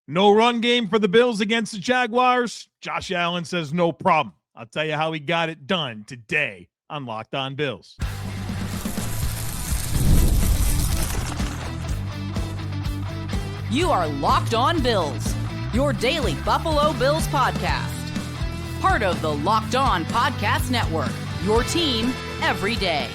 No run game for the Bills against the Jaguars. Josh Allen says no problem. I'll tell you how he got it done today on Locked On Bills. You are Locked On Bills, your daily Buffalo Bills podcast. Part of the Locked On Podcast Network, your team every day.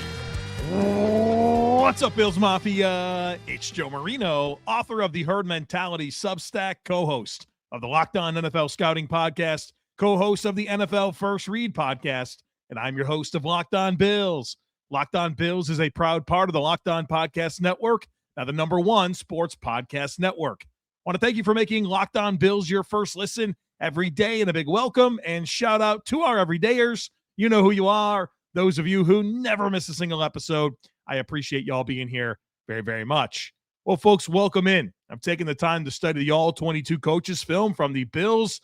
What's up, Bills Mafia? It's Joe Marino, author of the Herd Mentality Substack, co-host of the Locked On NFL Scouting Podcast, co-host of the NFL First Read Podcast, and I'm your host of Locked On Bills. Locked On Bills is a proud part of the Locked On Podcast Network, now the #1 sports podcast network. I want to thank you for making Locked On Bills your first listen every day, and a big welcome and shout out to our everydayers. You know who you are. Those of you who never miss a single episode, I appreciate y'all being here very, very much. Well, folks, welcome in. I'm taking the time to study the ALL-22 coaches film from the Bills'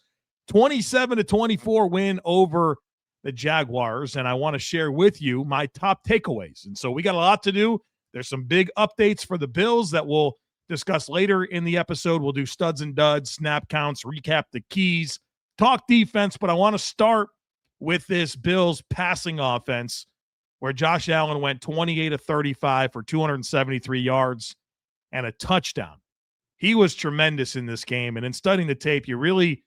27-24 win over the Jaguars, and I want to share with you my top takeaways. And so we got a lot to do. There's some big updates for the Bills that we'll discuss later in the episode. We'll do studs and duds, snap counts, recap the keys, talk defense, but I want to start with this Bills passing offense where Josh Allen went 28-35 for 273 yards and a touchdown. He was tremendous in this game, and in studying the tape, you really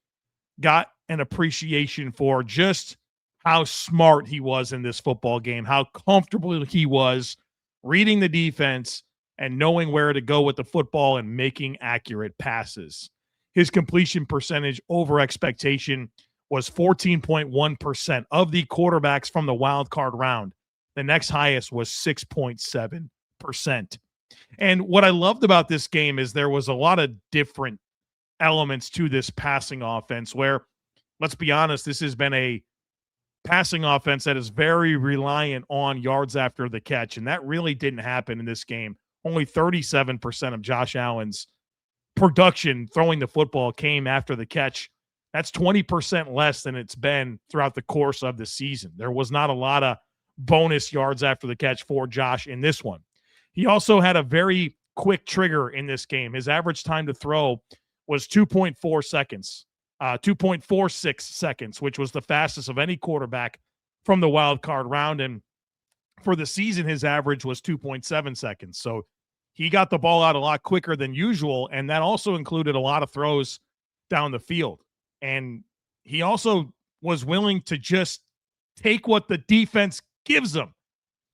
got an appreciation for just how smart he was in this football game, how comfortable he was reading the defense and knowing where to go with the football and making accurate passes. His completion percentage over expectation was 14.1% of the quarterbacks from the wild card round. The next highest was 6.7%. And what I loved about this game is there was a lot of different elements to this passing offense where, let's be honest, this has been a passing offense that is very reliant on yards after the catch, and that really didn't happen in this game. Only 37% of Josh Allen's production throwing the football came after the catch. That's 20% less than it's been throughout the course of the season. There was not a lot of bonus yards after the catch for Josh in this one. He also had a very quick trigger in this game. His average time to throw was 2.4 seconds, 2.46 seconds, which was the fastest of any quarterback from the wild card round. And for the season, his average was 2.7 seconds. So he got the ball out a lot quicker than usual, and that also included a lot of throws down the field. And he also was willing to just take what the defense gives him.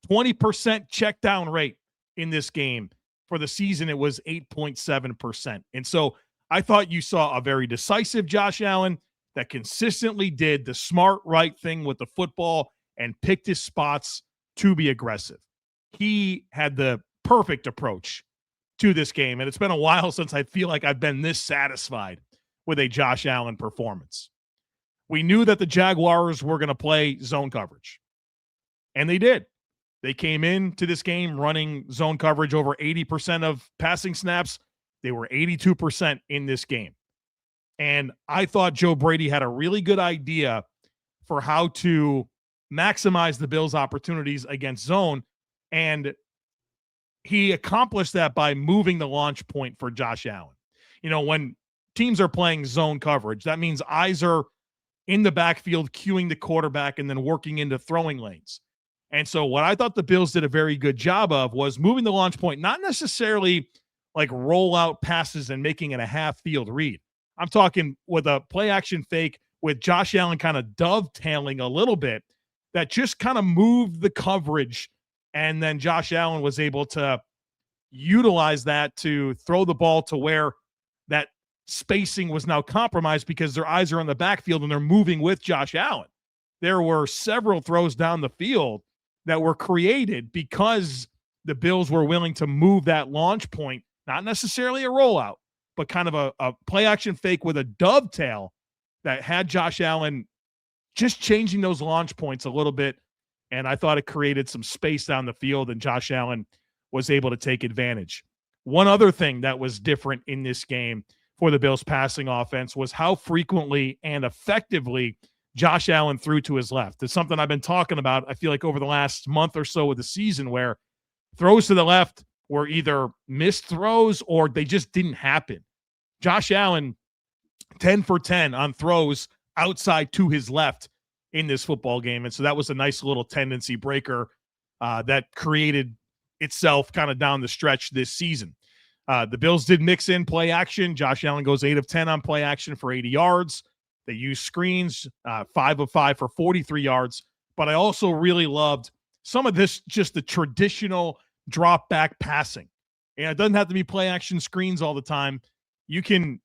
20% check down rate in this game. For the season, it was 8.7%. And so I thought you saw a very decisive Josh Allen that consistently did the smart, right thing with the football and picked his spots to be aggressive. He had the perfect approach to this game, and it's been a while since I feel like I've been this satisfied with a Josh Allen performance. We knew that the Jaguars were going to play zone coverage, and they did. They came into this game running zone coverage over 80% of passing snaps. They were 82% in this game. And I thought Joe Brady had a really good idea for how to maximize the Bills' opportunities against zone, and he accomplished that by moving the launch point for Josh Allen. You know, when teams are playing zone coverage, that means eyes are in the backfield cueing the quarterback and then working into throwing lanes. And so what I thought the Bills did a very good job of was moving the launch point, not necessarily like roll out passes and making it a half field read. I'm talking with a play action fake with Josh Allen kind of dovetailing a little bit that just kind of moved the coverage. And then Josh Allen was able to utilize that to throw the ball to where that spacing was now compromised because their eyes are on the backfield and they're moving with Josh Allen. There were several throws down the field that were created because the Bills were willing to move that launch point, not necessarily a rollout, but kind of a play action fake with a dovetail that had Josh Allen just changing those launch points a little bit. And I thought it created some space down the field, and Josh Allen was able to take advantage. One other thing that was different in this game for the Bills passing offense was how frequently and effectively Josh Allen threw to his left. It's something I've been talking about, I feel like, over the last month or so of the season, where throws to the left were either missed throws or they just didn't happen. Josh Allen 10 for 10 on throws outside to his left in this football game. And so that was a nice little tendency breaker that created itself kind of down the stretch this season. The Bills did mix in play action. Josh Allen goes 8 of 10 on play action for 80 yards. They use screens, 5 of 5 for 43 yards. But I also really loved some of this, just the traditional drop back passing. And it doesn't have to be play action screens all the time. You can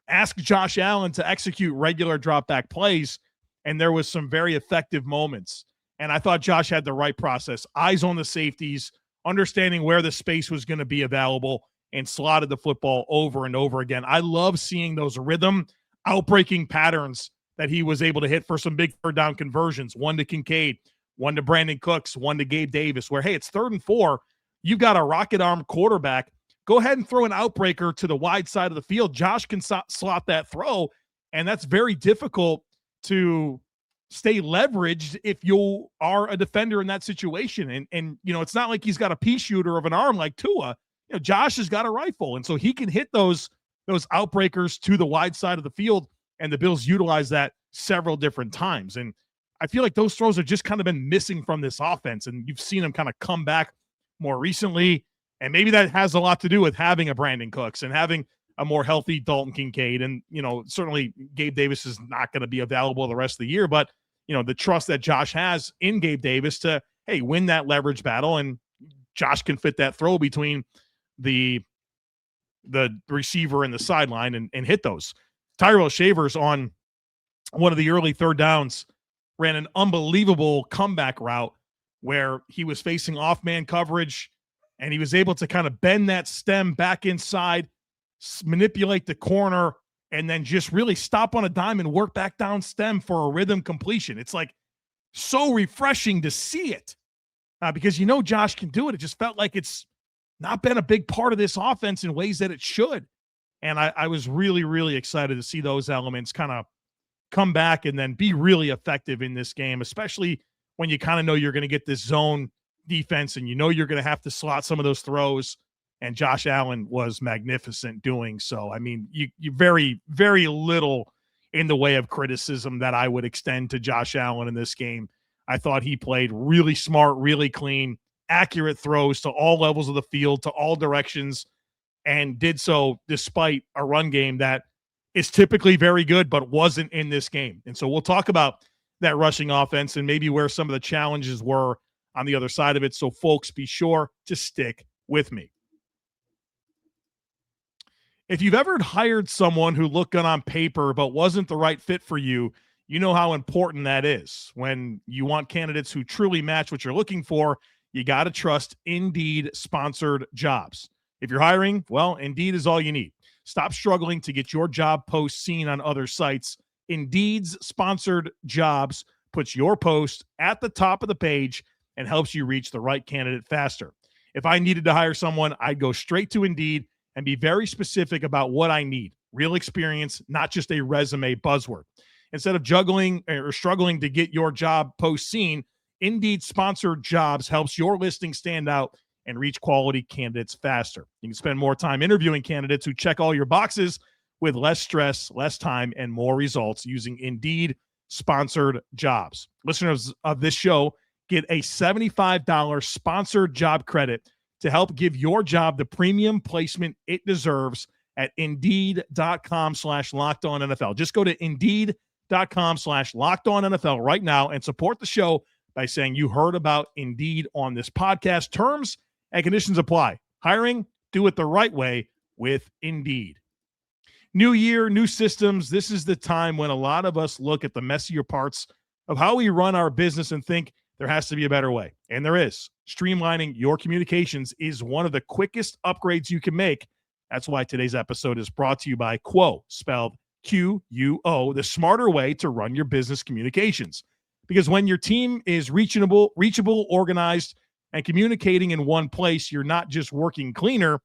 ask Josh Allen to execute regular drop back plays, and there was some very effective moments. And I thought Josh had the right process, eyes on the safeties, understanding where the space was going to be available, and slotted the football over and over again. I love seeing those rhythm outbreaking patterns that he was able to hit for some big third down conversions, one to Kincaid, one to Brandon Cooks, one to Gabe Davis, where, hey, it's 3rd and 4. You've got a rocket arm quarterback. Go ahead and throw an outbreaker to the wide side of the field. Josh can slot that throw, and that's very difficult to stay leveraged if you are a defender in that situation. And you know, it's not like he's got a pea shooter of an arm like Tua. You know, Josh has got a rifle, and so he can hit those outbreakers to the wide side of the field, and the Bills utilize that several different times. And I feel like those throws have just kind of been missing from this offense, and you've seen them kind of come back more recently. And maybe that has a lot to do with having a Brandon Cooks and having a more healthy Dalton Kincaid. And, you know, certainly Gabe Davis is not going to be available the rest of the year, but, you know, the trust that Josh has in Gabe Davis to, hey, win that leverage battle. And Josh can fit that throw between the receiver and the sideline and hit those. Tyrell Shavers on one of the early third downs ran an unbelievable comeback route where he was facing off-man coverage, and he was able to kind of bend that stem back inside, manipulate the corner, and then just really stop on a dime and work back down stem for a rhythm completion. It's like so refreshing to see it because you know Josh can do it. It just felt like it's not been a big part of this offense in ways that it should. And I was really, really excited to see those elements kind of come back and then be really effective in this game, especially when you kind of know you're going to get this zone defense and you know you're going to have to slot some of those throws. And Josh Allen was magnificent doing so. I mean, you very, very little in the way of criticism that I would extend to Josh Allen in this game. I thought he played really smart, really clean, accurate throws to all levels of the field, to all directions, and did so despite a run game that is typically very good, but wasn't in this game. And so we'll talk about that rushing offense and maybe where some of the challenges were on the other side of it. So folks, be sure to stick with me. If you've ever hired someone who looked good on paper but wasn't the right fit for you, you know how important that is. When you want candidates who truly match what you're looking for, you got to trust Indeed sponsored jobs. If you're hiring, well, Indeed is all you need. Stop struggling to get your job post seen on other sites. Indeed's sponsored jobs puts your post at the top of the page and helps you reach the right candidate faster. If I needed to hire someone, I'd go straight to Indeed and be very specific about what I need. Real experience, not just a resume buzzword. Instead of juggling or struggling to get your job post seen, Indeed sponsored jobs helps your listing stand out and reach quality candidates faster. You can spend more time interviewing candidates who check all your boxes with less stress, less time, and more results using Indeed sponsored jobs. Listeners of this show get a $75 sponsored job credit to help give your job the premium placement it deserves at Indeed.com/LockedOnNFL. Just go to Indeed.com/LockedOnNFL right now and support the show by saying you heard about Indeed on this podcast. Terms and conditions apply. Hiring, do it the right way with Indeed. New year, new systems. This is the time when a lot of us look at the messier parts of how we run our business and think there has to be a better way. And there is. Streamlining your communications is one of the quickest upgrades you can make. That's why today's episode is brought to you by Quo, spelled Q-U-O, the smarter way to run your business communications. Because when your team is reachable, organized, and communicating in one place, you're not just working cleaner,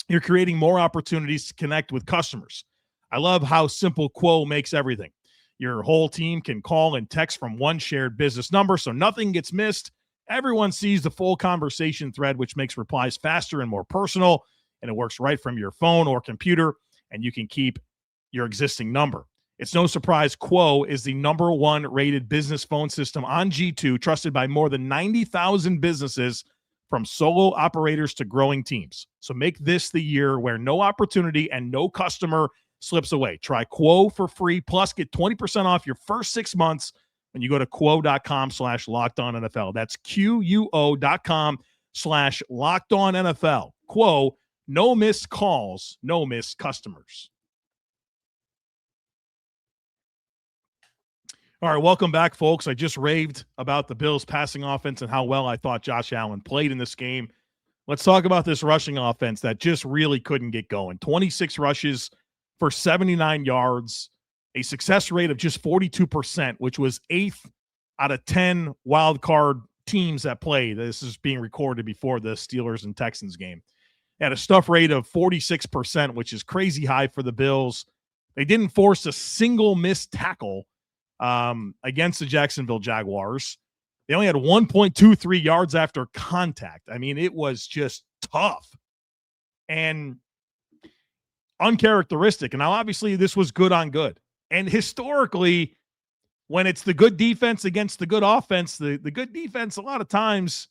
you're creating more opportunities to connect with customers. I love how simple Quo makes everything. Your whole team can call and text from one shared business number, so nothing gets missed. Everyone sees the full conversation thread, which makes replies faster and more personal, and it works right from your phone or computer, and you can keep your existing number. It's no surprise Quo is the #1 rated business phone system on G2, trusted by more than 90,000 businesses, from solo operators to growing teams. So make this the year where no opportunity and no customer slips away. Try Quo for free, plus get 20% off your first 6 months when you go to quo.com/lockedonnfl. That's QUO.com/lockedonnfl. Quo, no missed calls, no missed customers. All right, welcome back, folks. I just raved about the Bills' passing offense and how well I thought Josh Allen played in this game. Let's talk about this rushing offense that just really couldn't get going. 26 rushes for 79 yards, a success rate of just 42%, which was 8th out of 10 wild card teams that played. This is being recorded before the Steelers and Texans game. Had a stuff rate of 46%, which is crazy high for the Bills. They didn't force a single missed tackle against the Jacksonville Jaguars. They only had 1.23 yards after contact. I mean, it was just tough and uncharacteristic. And now, obviously, this was good on good. And historically, when it's the good defense against the good offense, the good defense a lot of times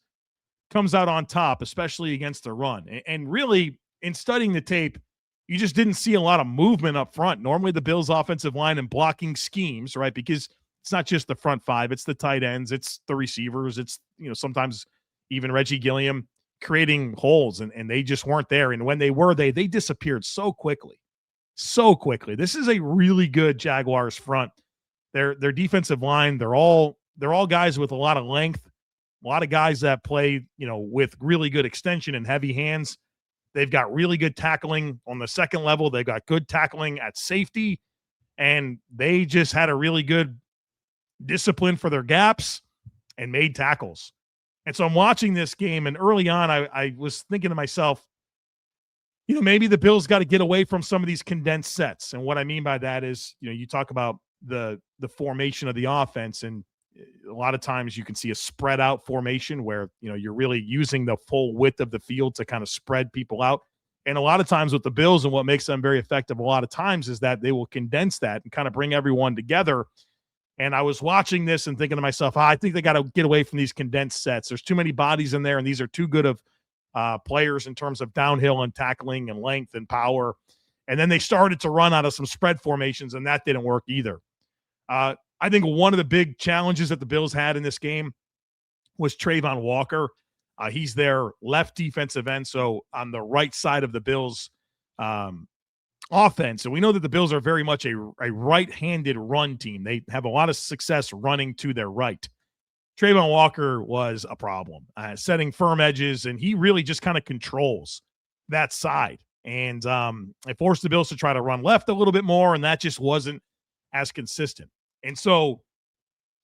comes out on top, especially against the run. And really, in studying the tape, you just didn't see a lot of movement up front. Normally, the Bills' offensive line and blocking schemes, right? Because it's not just the front five, it's the tight ends, it's the receivers, it's, sometimes even Reggie Gilliam creating holes, and they just weren't there. And when they were, they disappeared so quickly. So quickly. This is a really good Jaguars front. Their defensive line, they're all guys with a lot of length, a lot of guys that play, with really good extension and heavy hands. They've got really good tackling on the second level. They've got good tackling at safety, and they just had a really good discipline for their gaps and made tackles. And so I'm watching this game, and early on, I was thinking to myself, maybe the Bills got to get away from some of these condensed sets. And what I mean by that is, you talk about the formation of the offense, and a lot of times you can see a spread out formation where, you're really using the full width of the field to kind of spread people out. And a lot of times with the Bills, and what makes them very effective a lot of times, is that they will condense that and kind of bring everyone together. And I was watching this and thinking to myself, I think they got to get away from these condensed sets. There's too many bodies in there, and these are too good of players in terms of downhill and tackling and length and power. And then they started to run out of some spread formations, and that didn't work either. I think one of the big challenges that the Bills had in this game was Trayvon Walker. He's their left defensive end, so on the right side of the Bills offense. And we know that the Bills are very much a right-handed run team. They have a lot of success running to their right. Trayvon Walker was a problem, setting firm edges, and he really just kind of controls that side. And it forced the Bills to try to run left a little bit more, and that just wasn't as consistent. And so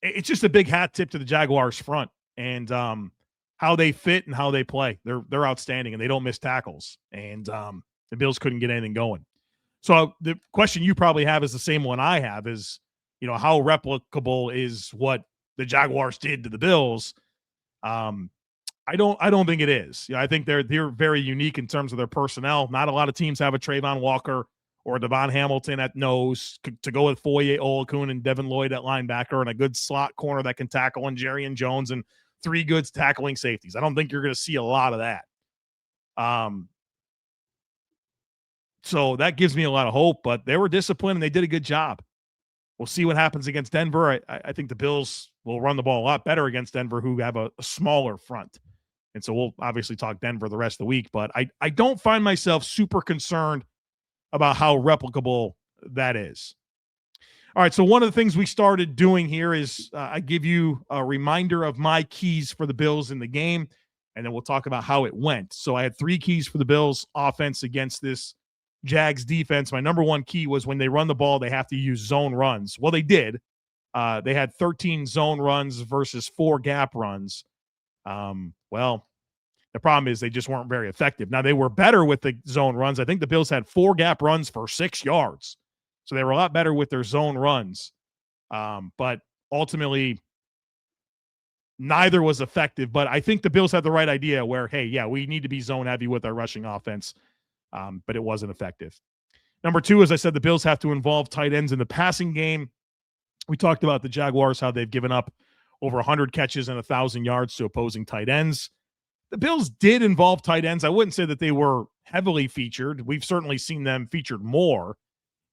it's just a big hat tip to the Jaguars front and how they fit and how they play. They're outstanding, and they don't miss tackles. And the Bills couldn't get anything going. So the question you probably have is the same one I have is, how replicable is what the Jaguars did to the Bills? I don't think it is. I think they're very unique in terms of their personnel. Not a lot of teams have a Trayvon Walker or Devon Hamilton at nose to go with Foye Olakun and Devin Lloyd at linebacker, and a good slot corner that can tackle, and Jerry and Jones, and 3 good tackling safeties. I don't think you're going to see a lot of that. So that gives me a lot of hope, but they were disciplined and they did a good job. We'll see what happens against Denver. I think the Bills will run the ball a lot better against Denver, who have a smaller front. And so we'll obviously talk Denver the rest of the week, but I don't find myself super concerned about how replicable that is. All right, so one of the things we started doing here is I give you a reminder of my keys for the Bills in the game, and then we'll talk about how it went. So I had 3 keys for the Bills offense against this Jags defense. My number 1 key was when they run the ball, they have to use zone runs. Well, they did. They had 13 zone runs versus 4 gap runs. Well, the problem is they just weren't very effective. Now, they were better with the zone runs. I think the Bills had 4 gap runs for 6 yards. So they were a lot better with their zone runs. But ultimately, neither was effective. But I think the Bills had the right idea where, hey, yeah, we need to be zone heavy with our rushing offense. But it wasn't effective. Number two, as I said, the Bills have to involve tight ends in the passing game. We talked about the Jaguars, how they've given up over 100 catches and 1,000 yards to opposing tight ends. The Bills did involve tight ends. I wouldn't say that they were heavily featured. We've certainly seen them featured more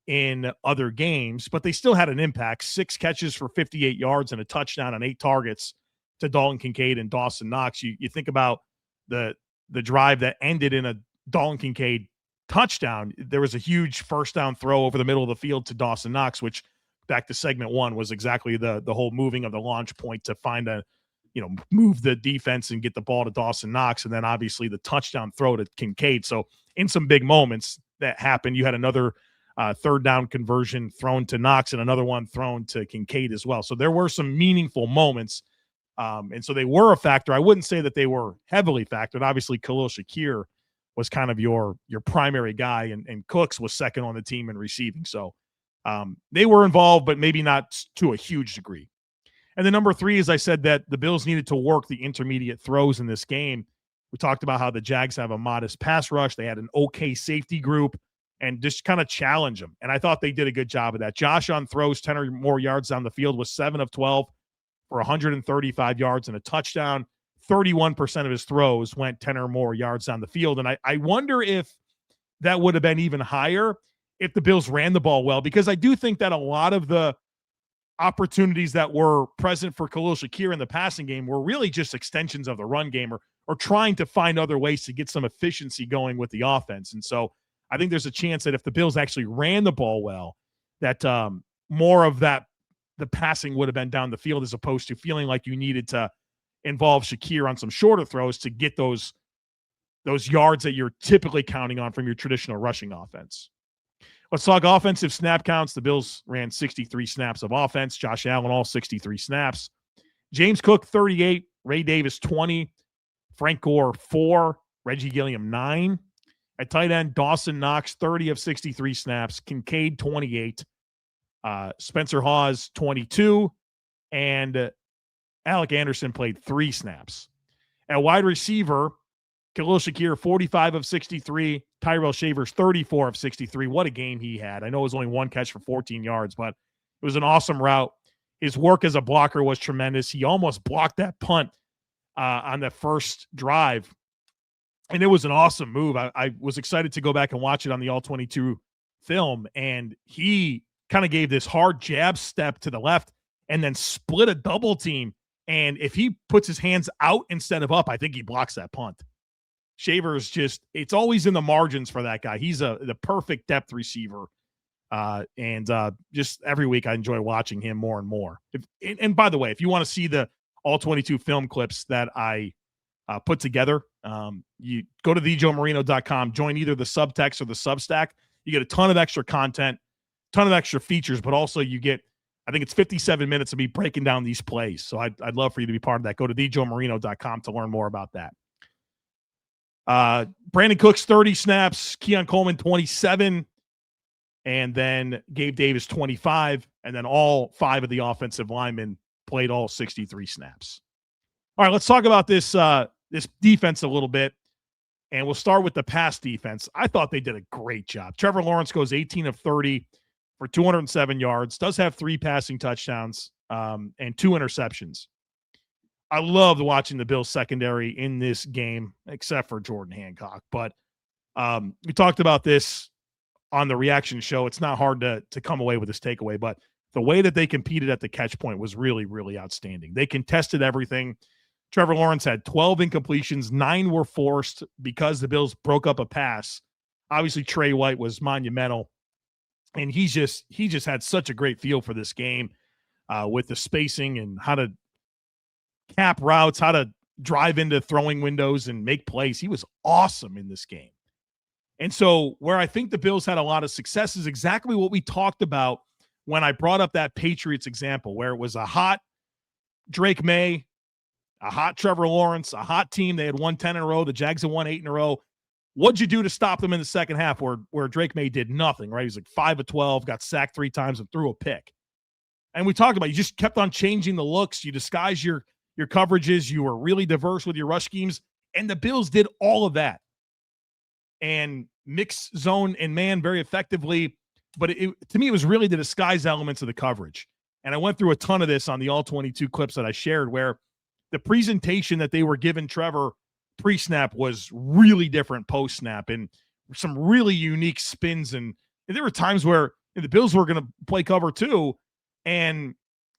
in other games, but they still had an impact. 6 catches for 58 yards and a touchdown on 8 targets to Dalton, Kincaid, and Dawson Knox. You think about the drive that ended in a Dalton Kincaid touchdown. There was a huge first down throw over the middle of the field to Dawson Knox, which back to segment 1 was exactly the whole moving of the launch point to find move the defense and get the ball to Dawson Knox. And then obviously the touchdown throw to Kincaid. So in some big moments that happened, you had another third down conversion thrown to Knox and another one thrown to Kincaid as well. So there were some meaningful moments. And so they were a factor. I wouldn't say that they were heavily factored. Obviously, Khalil Shakir was kind of your primary guy, and Cooks was second on the team in receiving. So they were involved, but maybe not to a huge degree. And then number 3, as I said, that the Bills needed to work the intermediate throws in this game. We talked about how the Jags have a modest pass rush. They had an okay safety group and just kind of challenge them. And I thought they did a good job of that. Josh on throws 10 or more yards down the field was 7 of 12 for 135 yards and a touchdown. 31% of his throws went 10 or more yards down the field. And I wonder if that would have been even higher if the Bills ran the ball well, because I do think that a lot of the opportunities that were present for Khalil Shakir in the passing game were really just extensions of the run game or trying to find other ways to get some efficiency going with the offense. And so I think there's a chance that if the Bills actually ran the ball well, that more of that, the passing would have been down the field as opposed to feeling like you needed to involve Shakir on some shorter throws to get those yards that you're typically counting on from your traditional rushing offense. Let's talk offensive snap counts. The Bills ran 63 snaps of offense. Josh Allen, all 63 snaps. James Cook, 38. Ray Davis, 20. Frank Gore, 4. Reggie Gilliam, 9. At tight end, Dawson Knox, 30 of 63 snaps. Kincaid, 28. Spencer Hawes, 22. And Alec Anderson played 3 snaps. At wide receiver, Khalil Shakir, 45 of 63. Tyrell Shavers, 34 of 63. What a game he had. I know it was only 1 catch for 14 yards, but it was an awesome route. His work as a blocker was tremendous. He almost blocked that punt on the first drive, and it was an awesome move. I was excited to go back and watch it on the ALL-22 film, and he kind of gave this hard jab step to the left and then split a double team. And if he puts his hands out instead of up, I think he blocks that punt. Shavers it's always in the margins for that guy. He's the perfect depth receiver. And just every week I enjoy watching him more and more. And by the way, if you want to see the ALL-22 film clips that I put together, you go to thejoemarino.com, join either the subtext or the Substack. You get a ton of extra content, ton of extra features, but also you get, I think it's 57 minutes of me breaking down these plays. So I'd love for you to be part of that. Go to thejoemarino.com to learn more about that. Brandon Cooks, 30 snaps, Keon Coleman, 27, and then Gabe Davis, 25, and then all 5 of the offensive linemen played all 63 snaps. All right, let's talk about this defense a little bit, and we'll start with the pass defense. I thought they did a great job. Trevor Lawrence goes 18 of 30 for 207 yards, does have 3 passing touchdowns and 2 interceptions. I loved watching the Bills secondary in this game, except for Jordan Hancock. But we talked about this on the reaction show. It's not hard to come away with this takeaway, but the way that they competed at the catch point was really, really outstanding. They contested everything. Trevor Lawrence had 12 incompletions. 9 were forced because the Bills broke up a pass. Obviously, Trey White was monumental. And he just had such a great feel for this game with the spacing and how to cap routes, how to drive into throwing windows and make plays. He was awesome in this game. And so where I think the Bills had a lot of success is exactly what we talked about when I brought up that Patriots example, where it was a hot Drake May, a hot Trevor Lawrence, a hot team. They had won 10 in a row. The Jags had won 8 in a row. What'd you do to stop them in the second half where Drake May did nothing, right? He was like 5 of 12, got sacked 3 times and threw a pick. And we talked about, you just kept on changing the looks. You disguised your coverages. You were really diverse with your rush schemes. And the Bills did all of that. And mix zone and man very effectively, but to me, it was really the disguise elements of the coverage. And I went through a ton of this on the all-22 clips that I shared, where the presentation that they were giving Trevor pre-snap was really different post-snap, and some really unique spins. And there were times where the Bills were going to play cover 2, and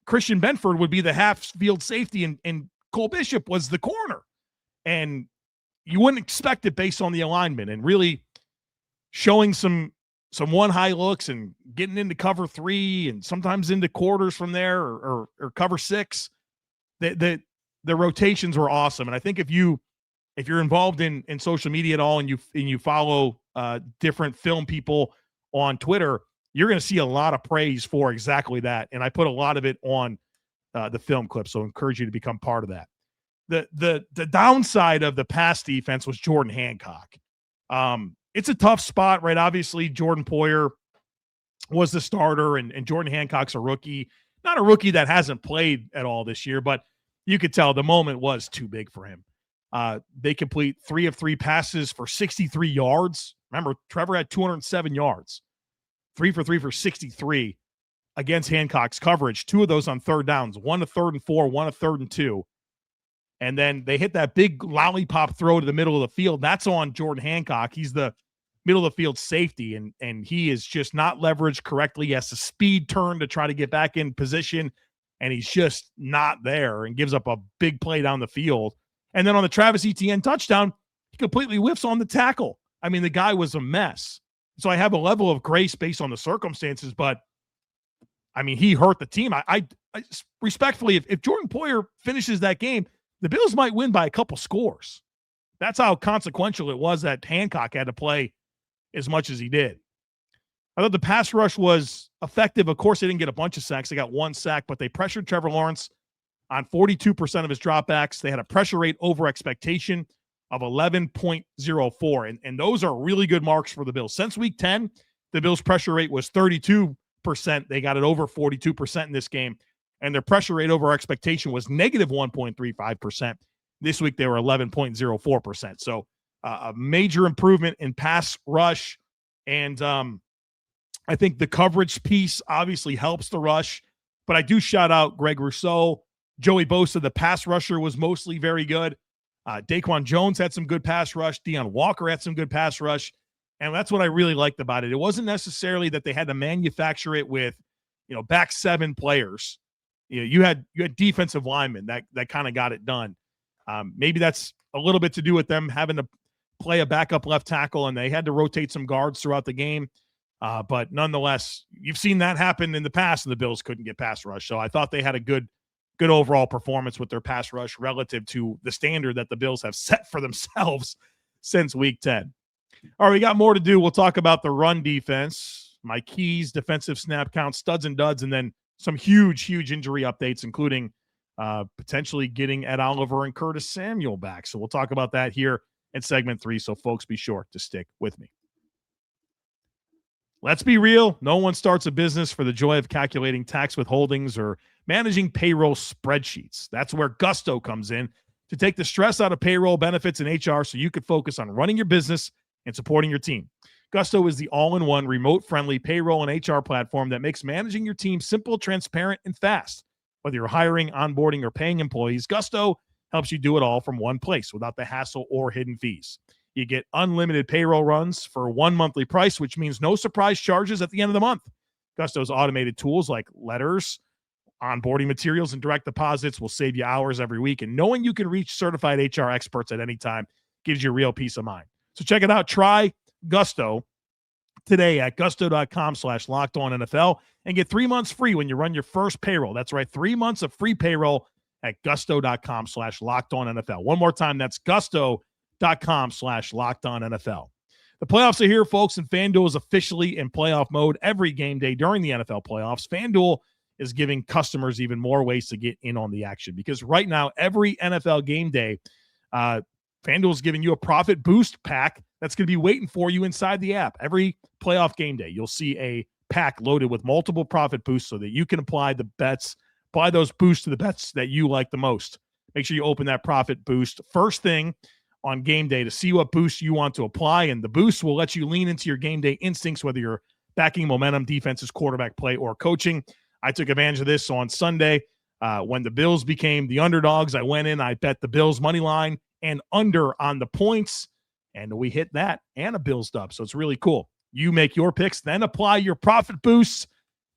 Christian Benford would be the half-field safety, and Cole Bishop was the corner. And you wouldn't expect it based on the alignment, and really showing some one high looks and getting into cover 3 and sometimes into quarters from there, or cover 6. The rotations were awesome. And I think if you're involved in social media at all, and you follow different film people on Twitter, you're going to see a lot of praise for exactly that. And I put a lot of it on the film clip, so I encourage you to become part of that. The downside of the pass defense was Jordan Hancock. It's a tough spot, right? Obviously, Jordan Poyer was the starter, and Jordan Hancock's a rookie. Not a rookie that hasn't played at all this year, but you could tell the moment was too big for him. They complete 3 of 3 passes for 63 yards. Remember, Trevor had 207 yards. 3 for 3 for 63 against Hancock's coverage. 2 of those on third downs. 1 to 3rd and 4, 1 to 3rd and 2. And then they hit that big lollipop throw to the middle of the field. That's on Jordan Hancock. He's the middle of the field safety, and he is just not leveraged correctly. He has a speed turn to try to get back in position, and he's just not there, and gives up a big play down the field. And then on the Travis Etienne touchdown, he completely whiffs on the tackle. I mean, the guy was a mess. So I have a level of grace based on the circumstances, but I mean, he hurt the team. I respectfully, if Jordan Poyer finishes that game, the Bills might win by a couple scores. That's how consequential it was that Hancock had to play as much as he did. I thought the pass rush was effective. Of course, they didn't get a bunch of sacks. They got 1 sack, but they pressured Trevor Lawrence on 42% of his dropbacks. They had a pressure rate over expectation of 11.04. And those are really good marks for the Bills. Since week 10, the Bills' pressure rate was 32%. They got it over 42% in this game. And their pressure rate over expectation was negative 1.35%. This week, they were 11.04%. So a major improvement in pass rush. And I think the coverage piece obviously helps the rush. But I do shout out Greg Rousseau. Joey Bosa, the pass rusher, was mostly very good. Daquan Jones had some good pass rush. Deion Walker had some good pass rush. And that's what I really liked about it. It wasn't necessarily that they had to manufacture it with, back 7 players. You had defensive linemen that kind of got it done. Maybe that's a little bit to do with them having to play a backup left tackle, and they had to rotate some guards throughout the game. But nonetheless, you've seen that happen in the past, and the Bills couldn't get pass rush. So I thought they had a good overall performance with their pass rush relative to the standard that the Bills have set for themselves since week 10. All right, we got more to do. We'll talk about the run defense, my keys, defensive snap count, studs and duds, and then some huge injury updates, including potentially getting Ed Oliver and Curtis Samuel back. So we'll talk about that here in segment 3. So folks, be sure to stick with me. Let's be real. No one starts a business for the joy of calculating tax withholdings or managing payroll spreadsheets. That's where Gusto comes in to take the stress out of payroll, benefits, and HR so you could focus on running your business and supporting your team. Gusto is the all-in-one, remote-friendly payroll and HR platform that makes managing your team simple, transparent, and fast. Whether you're hiring, onboarding, or paying employees, Gusto helps you do it all from one place without the hassle or hidden fees. You get unlimited payroll runs for one monthly price, which means no surprise charges at the end of the month. Gusto's automated tools like letters, onboarding materials, and direct deposits will save you hours every week. And knowing you can reach certified HR experts at any time gives you real peace of mind. So check it out. Try Gusto today at gusto.com/lockedonnfl and get 3 months free when you run your first payroll. That's right, 3 months of free payroll at gusto.com/lockedonnfl. One more time, that's gusto.com/lockedonnfl. The playoffs are here, folks, and FanDuel is officially in playoff mode every game day during the NFL playoffs. FanDuel is giving customers even more ways to get in on the action because right now, every NFL game day, FanDuel is giving you a profit boost pack that's going to be waiting for you inside the app. Every playoff game day, you'll see a pack loaded with multiple profit boosts so that you can apply those boosts to the bets that you like the most. Make sure you open that profit boost first thing on game day to see what boost you want to apply. And the boost will let you lean into your game day instincts, whether you're backing momentum, defenses, quarterback play, or coaching. I took advantage of this on Sunday. When the Bills became the underdogs, I went in, I bet the Bills money line and under on the points, and we hit that and a Bills dub. So it's really cool. You make your picks, then apply your profit boosts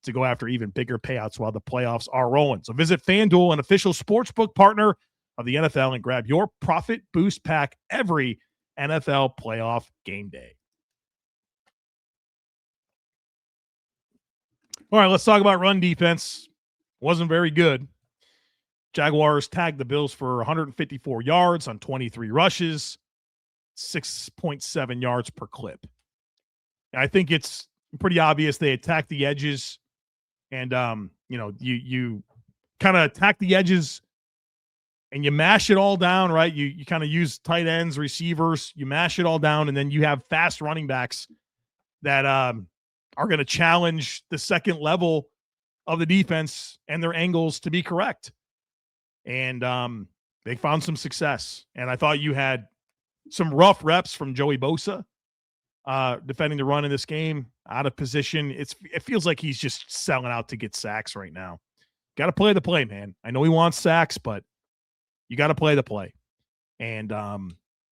to go after even bigger payouts while the playoffs are rolling. So visit FanDuel, an official sportsbook partner of the NFL, and grab your profit boost pack every NFL playoff game day. All right, let's talk about run defense. Wasn't very good. Jaguars tagged the Bills for 154 yards on 23 rushes, 6.7 yards per clip. I think it's pretty obvious they attacked the edges, and you kind of attack the edges and you mash it all down, right? You kind of use tight ends, receivers, you mash it all down, and then you have fast running backs that are going to challenge the second level of the defense and their angles to be correct. And they found some success. And I thought you had some rough reps from Joey Bosa defending the run in this game, out of position. It feels like he's just selling out to get sacks right now. Got to play the play, man. I know he wants sacks, but you got to play the play. And a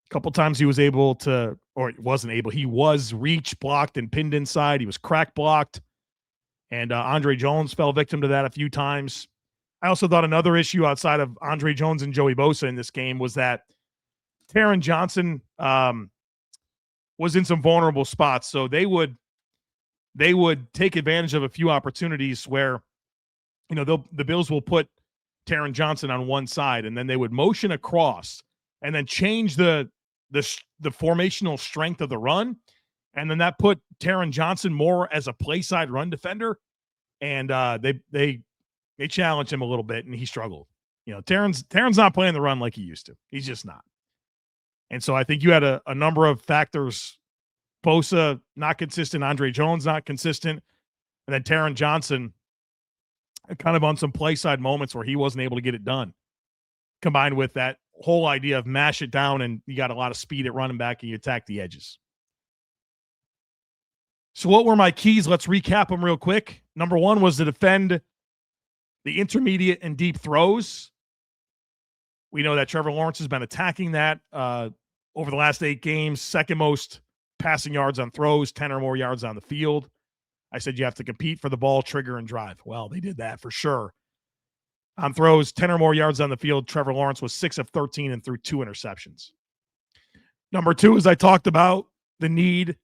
couple times he was able to, or wasn't able, he was reach blocked and pinned inside. He was crack blocked. And Andre Jones fell victim to that a few times. I also thought another issue outside of Andre Jones and Joey Bosa in this game was that Taron Johnson was in some vulnerable spots. So they would take advantage of a few opportunities where, the Bills will put Taron Johnson on one side, and then they would motion across and then change the formational strength of the run. And then that put Taron Johnson more as a play side run defender. And they challenged him a little bit, and he struggled. Taron's not playing the run like he used to. He's just not. And so I think you had a number of factors. Bosa not consistent, Andre Jones not consistent, and then Taron Johnson kind of on some play side moments where he wasn't able to get it done, combined with that whole idea of mash it down, and you got a lot of speed at running back and you attack the edges. So what were my keys? Let's recap them real quick. Number one was to defend the intermediate and deep throws. We know that Trevor Lawrence has been attacking that over the last 8 games, second most passing yards on throws, 10 or more yards on the field. I said you have to compete for the ball, trigger, and drive. Well, they did that for sure. On throws, 10 or more yards on the field, Trevor Lawrence was 6 of 13 and threw 2 interceptions. Number 2 is I talked about the need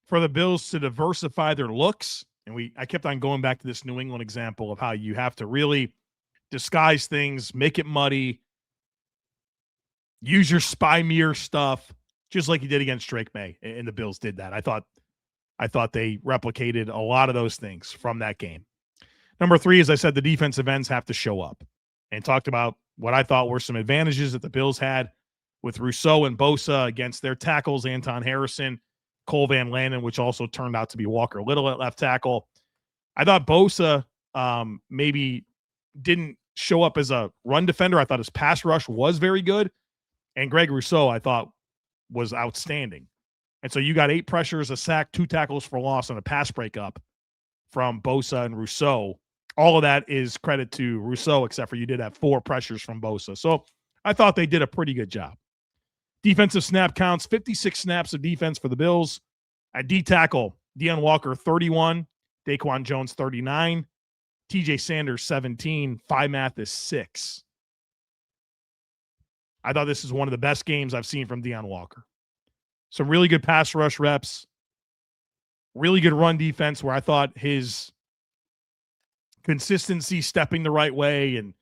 for the Bills to diversify their looks. And I kept on going back to this New England example of how you have to really disguise things, make it muddy, use your spy mirror stuff, just like you did against Drake May. And the Bills did that. I thought they replicated a lot of those things from that game. Number 3, as I said, the defensive ends have to show up, and talked about what I thought were some advantages that the Bills had with Rousseau and Bosa against their tackles, Anton Harrison, Cole Van Landen, which also turned out to be Walker Little at left tackle. I thought Bosa maybe didn't show up as a run defender. I thought his pass rush was very good. And Greg Rousseau, I thought, was outstanding. And so you got 8 pressures, a sack, 2 tackles for loss, and a pass breakup from Bosa and Rousseau. All of that is credit to Rousseau, except for you did have 4 pressures from Bosa. So I thought they did a pretty good job. Defensive snap counts, 56 snaps of defense for the Bills. At D tackle, Deion Walker, 31. Daquan Jones, 39. TJ Sanders, 17. Phi Mathis, 6. I thought this is one of the best games I've seen from Deion Walker. Some really good pass rush reps. Really good run defense where I thought his consistency, stepping the right way and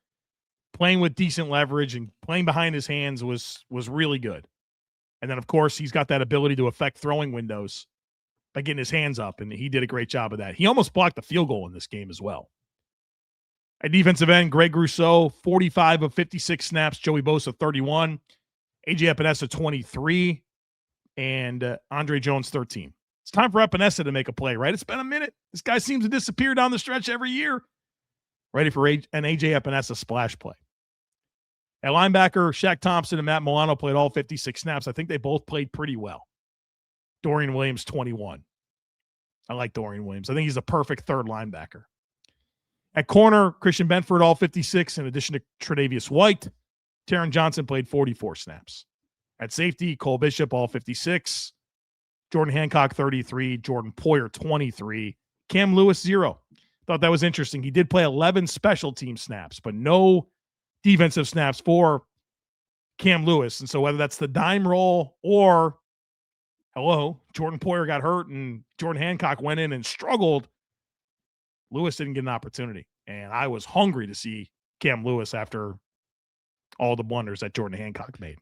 playing with decent leverage and playing behind his hands was really good. And then, of course, he's got that ability to affect throwing windows by getting his hands up, and he did a great job of that. He almost blocked the field goal in this game as well. At defensive end, Greg Rousseau, 45 of 56 snaps. Joey Bosa, 31. AJ Epinesa, 23. And Andre Jones, 13. It's time for Epinesa to make a play, right? It's been a minute. This guy seems to disappear down the stretch every year. Ready for an AJ Epinesa splash play. At linebacker, Shaq Thompson and Matt Milano played all 56 snaps. I think they both played pretty well. Dorian Williams, 21. I like Dorian Williams. I think he's a perfect third linebacker. At corner, Christian Benford, all 56, in addition to Tre'Davious White. Taron Johnson played 44 snaps. At safety, Cole Bishop, all 56. Jordan Hancock, 33. Jordan Poyer, 23. Cam Lewis, 0. Thought that was interesting. He did play 11 special team snaps, but no defensive snaps for Cam Lewis. And so whether that's the dime roll or, Jordan Poyer got hurt and Jordan Hancock went in and struggled, Lewis didn't get an opportunity. And I was hungry to see Cam Lewis after all the blunders that Jordan Hancock made.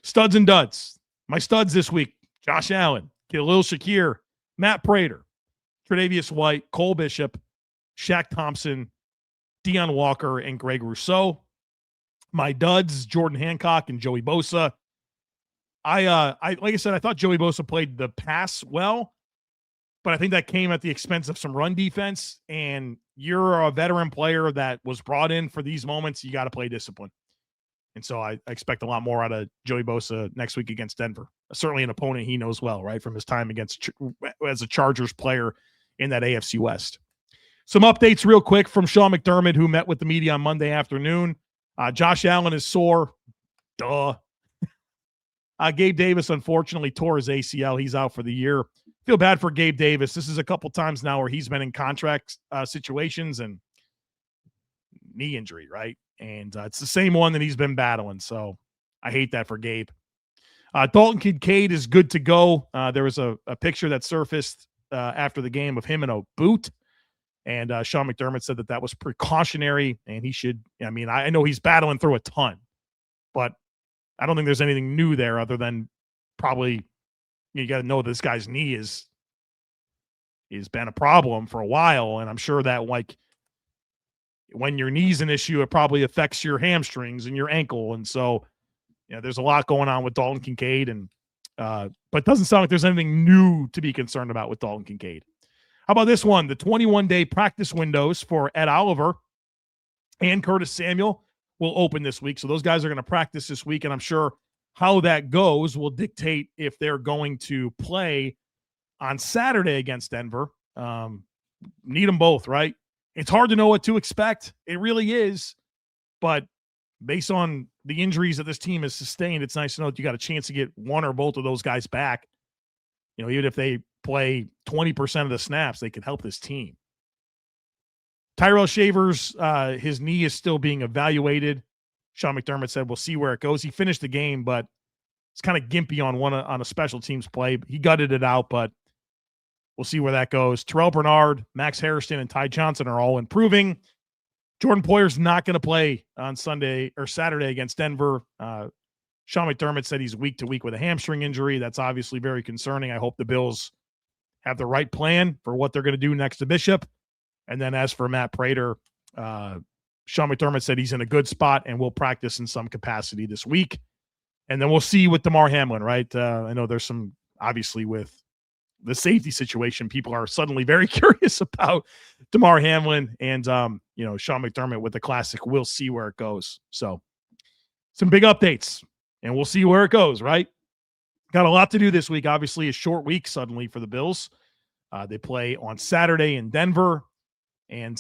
Studs and duds. My studs this week: Josh Allen, Khalil Shakir, Matt Prater, Tre'Davious White, Cole Bishop, Shaq Thompson, Deion Walker, and Greg Rousseau. My duds: Jordan Hancock and Joey Bosa. I like I said, I thought Joey Bosa played the pass well, but I think that came at the expense of some run defense. And you're a veteran player that was brought in for these moments. You got to play discipline. And so I expect a lot more out of Joey Bosa next week against Denver. Certainly an opponent he knows well, right, from his time as a Chargers player in that AFC West. Some updates real quick from Sean McDermott, who met with the media on Monday afternoon. Josh Allen is sore. Duh. Gabe Davis, unfortunately, tore his ACL. He's out for the year. Feel bad for Gabe Davis. This is a couple times now where he's been in contract situations and knee injury, right? And it's the same one that he's been battling. So I hate that for Gabe. Dalton Kincaid is good to go. There was a picture that surfaced after the game of him in a boot. And Sean McDermott said that was precautionary and he should, I know he's battling through a ton, but I don't think there's anything new there other than probably you got to know this guy's knee has been a problem for a while. And I'm sure that when your knee's an issue, it probably affects your hamstrings and your ankle. And so, there's a lot going on with Dalton Kincaid, and but it doesn't sound like there's anything new to be concerned about with Dalton Kincaid. How about this one? The 21-day practice windows for Ed Oliver and Curtis Samuel will open this week. So those guys are going to practice this week, and I'm sure how that goes will dictate if they're going to play on Saturday against Denver. Need them both, right? It's hard to know what to expect. It really is. But based on the injuries that this team has sustained, it's nice to know that you got a chance to get one or both of those guys back. Even if they play 20% of the snaps, they could help this team. Tyrell Shavers, his knee is still being evaluated. Sean McDermott said, we'll see where it goes. He finished the game, but it's kind of gimpy on a special teams play. He gutted it out, but we'll see where that goes. Terrell Bernard, Max Harrison, and Ty Johnson are all improving. Jordan Poyer's not going to play on Sunday or Saturday against Denver. Sean McDermott said he's week to week with a hamstring injury. That's obviously very concerning. I hope the Bills have the right plan for what they're going to do next to Bishop. And then as for Matt Prater, Sean McDermott said he's in a good spot and will practice in some capacity this week. And then we'll see with Damar Hamlin, right? I know there's some, obviously, with the safety situation, people are suddenly very curious about Damar Hamlin and, Sean McDermott with the classic, we'll see where it goes. So some big updates and we'll see where it goes, right? Got a lot to do this week. Obviously a short week suddenly for the Bills. They play on Saturday in Denver. And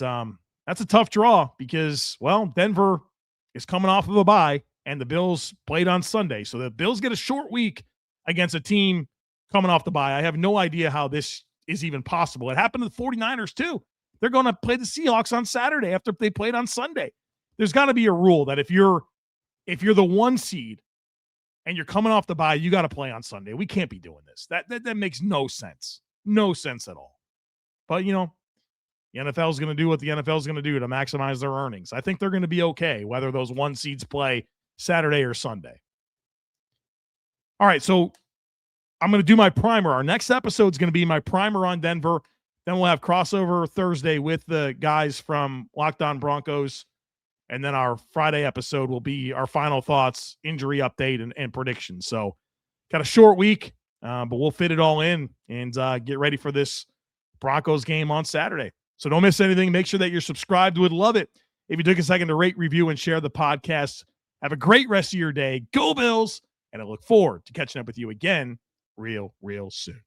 that's a tough draw because, Denver is coming off of a bye and the Bills played on Sunday. So the Bills get a short week against a team coming off the bye. I have no idea how this is even possible. It happened to the 49ers too. They're going to play the Seahawks on Saturday after they played on Sunday. There's got to be a rule that if you're the 1 seed and you're coming off the bye, you got to play on Sunday. We can't be doing this. That makes no sense. No sense at all. But, the NFL is going to do what the NFL is going to do to maximize their earnings. I think they're going to be okay, whether those 1 seeds play Saturday or Sunday. All right, so I'm going to do my primer. Our next episode is going to be my primer on Denver. Then we'll have crossover Thursday with the guys from Locked On Broncos. And then our Friday episode will be our final thoughts, injury update, and predictions. So got a short week, but we'll fit it all in and get ready for this Broncos game on Saturday. So don't miss anything. Make sure that you're subscribed. Would love it if you took a second to rate, review, and share the podcast Have a great rest of your day. Go Bills. And I look forward to catching up with you again real soon.